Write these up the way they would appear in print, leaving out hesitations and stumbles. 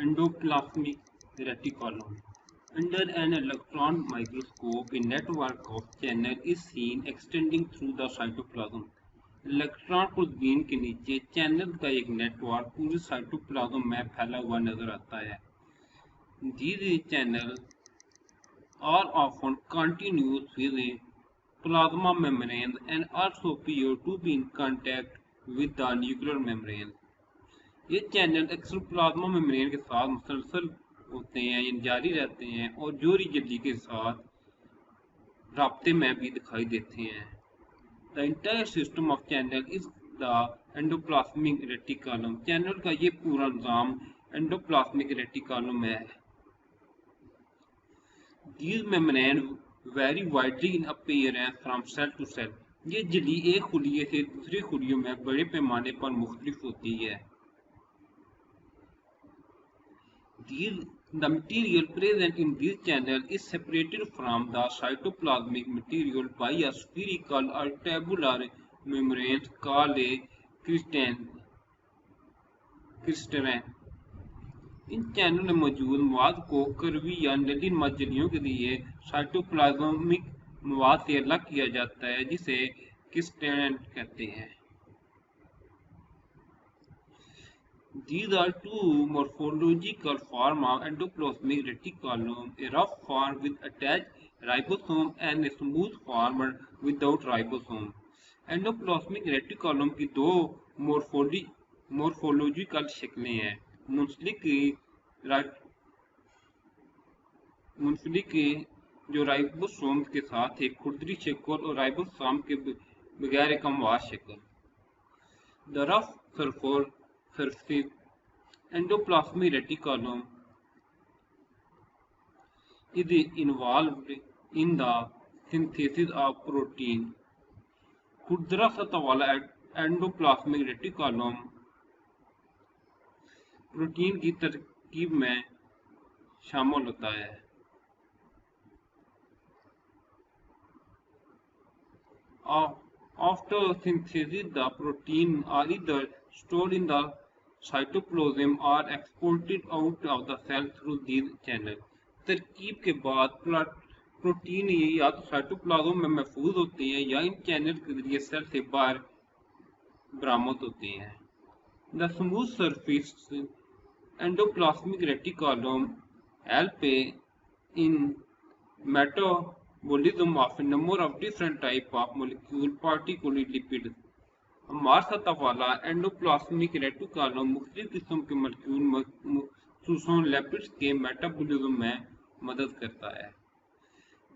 Endoplasmic reticulum. Under an electron microscope, a network of channels is seen extending through the cytoplasm. Electron खुर्दबीन के नीचे channel का एक network पूरे cytoplasm में फैला हुआ नजर आता है. These channels are often continuous with the plasma membrane and also appear to be in contact with the nuclear membrane. ये चैनल अक्सर प्लाज्मा मेम्ब्रेन के साथ मुसलसल होते हैं या जारी रहते हैं और जोरी झिल्ली के साथ राब्ते में भी दिखाई देते हैं. The entire system of channel is the endoplasmic reticulum. Channel का ये पूरा निजाम एंडोप्लाज्मिक रेटिकुलम है. These membranes vary widely in appearance from cell to cell. ये झिल्ली एक खुलिये से दूसरे खुलियों में बड़े पैमाने पर मुख्तलिफ होती है. The material present in these channels is separated from the cytoplasmic material by a spherical or tabular membrane called a crystalline. इन चैनलों में मौजूद मवाद को कर्वी या नलीनुमा झिल्लियों के लिए साइटोप्लाज्मिक मवाद से अलग किया जाता है, जिसे क्रिस्टलाइन कहते हैं. These are two morphological forms of endoplasmic reticulum, a rough form with attached ribosome and a smooth form without ribosome. Endoplasmic reticulum की दो morphological शक्लें हैं. मुंसलिक जो राइबोसोम के साथ एक खुरदरी शक्ल और राइबोसोम के बगैर एक हमवार शक्ल. The rough surface endoplasmic reticulum is involved in the synthesis of protein. खुरदरा सतह वाला एंडोप्लाज्मिक रेटिकुलम प्रोटीन की तरकीब में शामिल होता है. After synthesis, the protein are either stored in the cytoplasm or exported out of the cell through these channels. तरकीब के बाद प्रोटीन या तो साइटोप्लाज्म में महफूज होते हैं या इन चैनल के जरिए सेल से बाहर बरामद होते हैं. The smooth surface endoplasmic reticulum help in metabolism of a number of different type of molecule, particularly lipids. हमार सतह वाला एंडोप्लाज्मिक रेटिकुलम मुख्तलिफ किस्म के मॉलिक्यूल खसूसन लिपिड्स के मेटाबॉलिज्म में मदद करता है.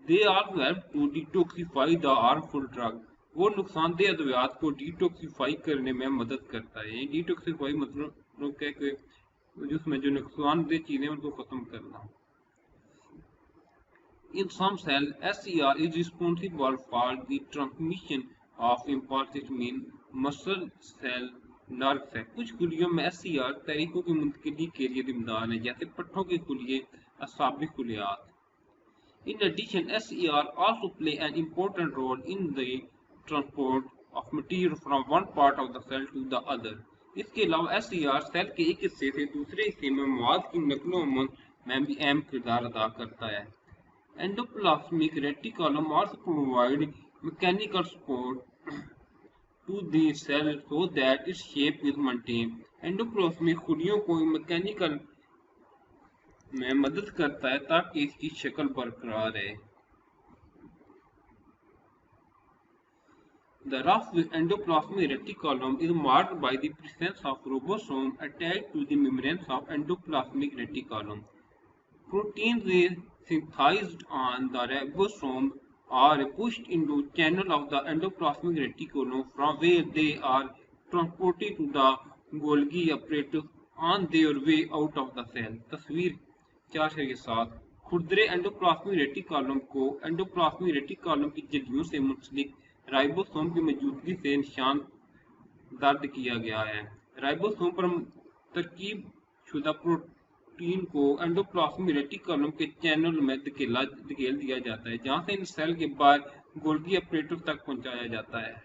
They also help to detoxify the harmful drug. वो नुकसानदेह अद्वियात को डिटॉक्सिफाई करने में मदद करता है. डिटॉक्सिफाई मतलब कि जिसमें जो नुकसानदेह चीजें उनको खत्म करना. In some cells, SCR is responsible for the transmission of important muscle cell nerve cells. कुछ खुलियों में SCR तहरीकों की मुंतकिली के लिए जिम्मेदार है, जैसे पट्टों के खुलिये, असाबी खुलियात. In addition, SCR also play an important role in the transport of material from one part of the cell to the other. इसके अलावा SCR सेल के एक हिस्से से दूसरे हिस्से में मवाद की नकलो अमल में भी अहम किरदार अदा करता है. Endoplasmic reticulum also provide mechanical support to the cell so that its shape is maintained. Endoplasmic खुलियों को मैकेनिकल में मदद करता है ताकि इसकी शक्ल बरकरार रहे. The rough endoplasmic reticulum is marked by the presence of ribosome attached to the membranes of endoplasmic reticulum. Proteins synthesized on the ribosome are pushed into channel of the endoplasmic reticulum, from where they are transported to the Golgi apparatus on their way out of the cell. तस्वीर 4/7 खुरदरे endoplasmic reticulum को endoplasmic reticulum की झिल्लियों से मुंसलिक ribosome की मौजूदगी से निशान दर्ज किया गया है. राइबोसोम पर तरकीब शुदा प्रोटीन को एंडोप्लाज्मिक रेटिकुलम के चैनल में धकेल दिया जाता है, जहां से इन सेल के बाहर गोल्गी अपरेटर तक पहुंचाया जाता है.